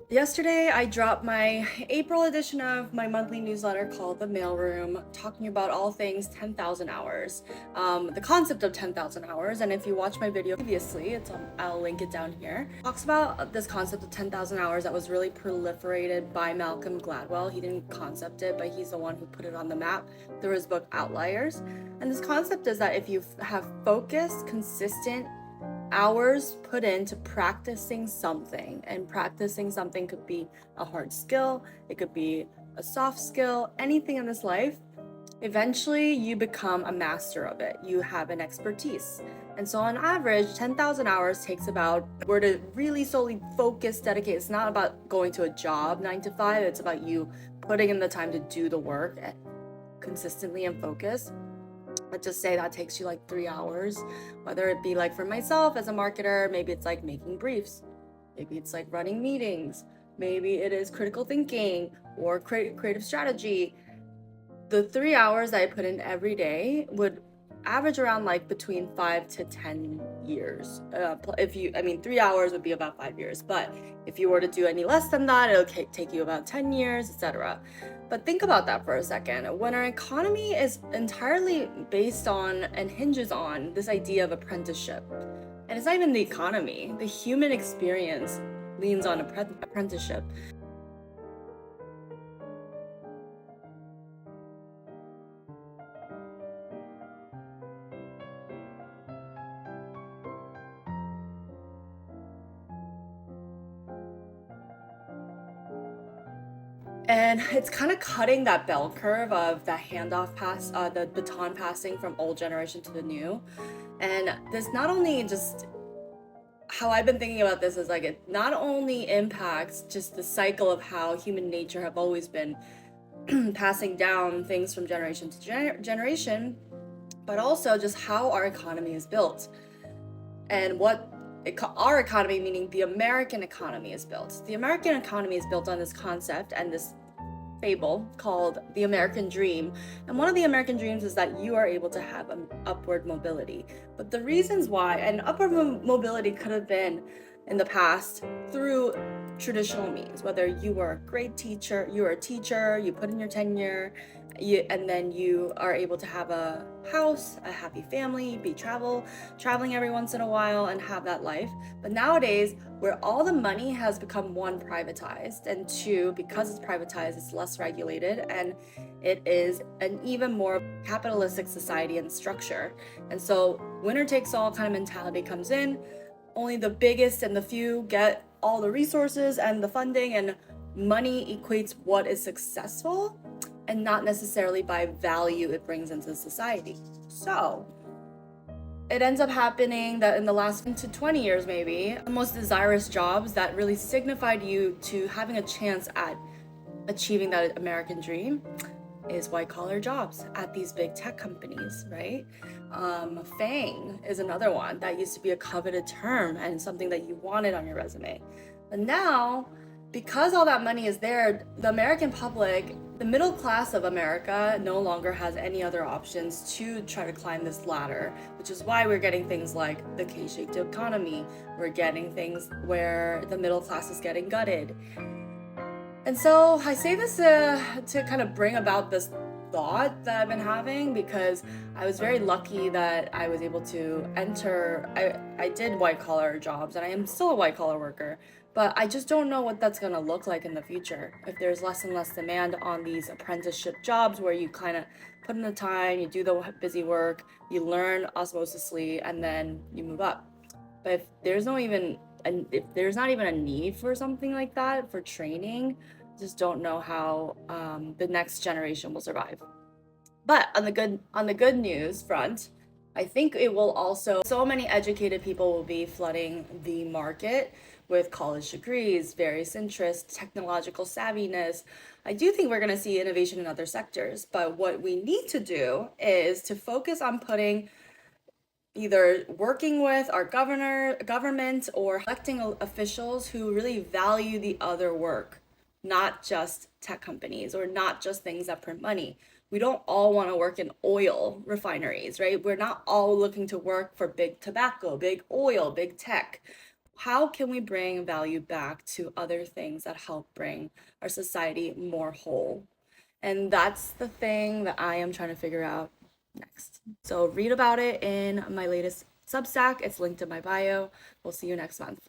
Yesterday, I dropped my April edition of my monthly newsletter called The Mailroom, talking about all things 10,000 hours, the concept of 10,000 hours. And if you watch my video previously, I'll link it down here. It talks about this concept of 10,000 hours that was really proliferated by Malcolm Gladwell. He didn't concept it, but he's the one who put it on the map through his book Outliers. And this concept is that if you have focused, consistent hours put into practicing something, and practicing something could be a hard skill, it could be a soft skill, anything in this life, eventually you become a master of it. You have an expertise. And so on average, 10,000 hours takes about, we're to really solely focus, dedicate. It's not about going to a job 9 to 5, it's about you putting in the time to do the work consistently and focus. Let's just say that takes you like 3 hours, whether it be like for myself as a marketer, maybe it's like making briefs, maybe it's like running meetings, maybe it is critical thinking or creative strategy. The 3 hours that I put in every day would average around like between 5 to 10 years. 3 hours would be about 5 years, but if you were to do any less than that, it'll take you about 10 years, etc. But think about that for a second. When our economy is entirely based on and hinges on this idea of apprenticeship, and it's not even the economy, the human experience leans on apprenticeship. And it's kind of cutting that bell curve of the the baton passing from old generation to the new. And this not only just how I've been thinking about this is like it not only impacts just the cycle of how human nature have always been passing down things from generation to generation, but also just how our economy is built and our economy, meaning the American economy, is built. The American economy is built on this concept and this fable called the American Dream. And one of the American dreams is that you are able to have an upward mobility. But the reasons why, and upward mobility could have been in the past through traditional means, whether you were a great teacher, you were a teacher, you put in your tenure, and then you are able to have a house, a happy family, be traveling every once in a while and have that life. But nowadays, where all the money has become, one, privatized, and two, because it's privatized, it's less regulated, and it is an even more capitalistic society and structure. And so winner takes all kind of mentality comes in. Only the biggest and the few get all the resources and the funding, and money equates what is successful and not necessarily by value it brings into society. So it ends up happening that in the last 10 to 20 years, maybe, the most desirous jobs that really signified you to having a chance at achieving that American dream is white collar jobs at these big tech companies, right? FANG is another one that used to be a coveted term and something that you wanted on your resume. But now, because all that money is there, the American public, the middle class of America, no longer has any other options to try to climb this ladder, which is why we're getting things like the K-shaped economy. We're getting things where the middle class is getting gutted. And so I say this to kind of bring about this thought that I've been having, because I was very lucky that I was able to enter. I did white collar jobs and I am still a white collar worker, but I just don't know what that's going to look like in the future. If there's less and less demand on these apprenticeship jobs where you kind of put in the time, you do the busy work, you learn osmosisly, and then you move up. But if there's not even a need for something like that, for training, just don't know how the next generation will survive. But on the good news front, I think it will also, so many educated people will be flooding the market with college degrees, various interests, technological savviness. I do think we're going to see innovation in other sectors, but what we need to do is to focus on putting, either working with our government or electing officials who really value the other work, not just tech companies or not just things that print money. We don't all want to work in oil refineries, right? We're not all looking to work for big tobacco, big oil, big tech. how can we bring value back to other things that help bring our society more whole? And that's the thing that I am trying to figure out next. So read about it in my latest Substack. It's linked in my bio. We'll see you next month.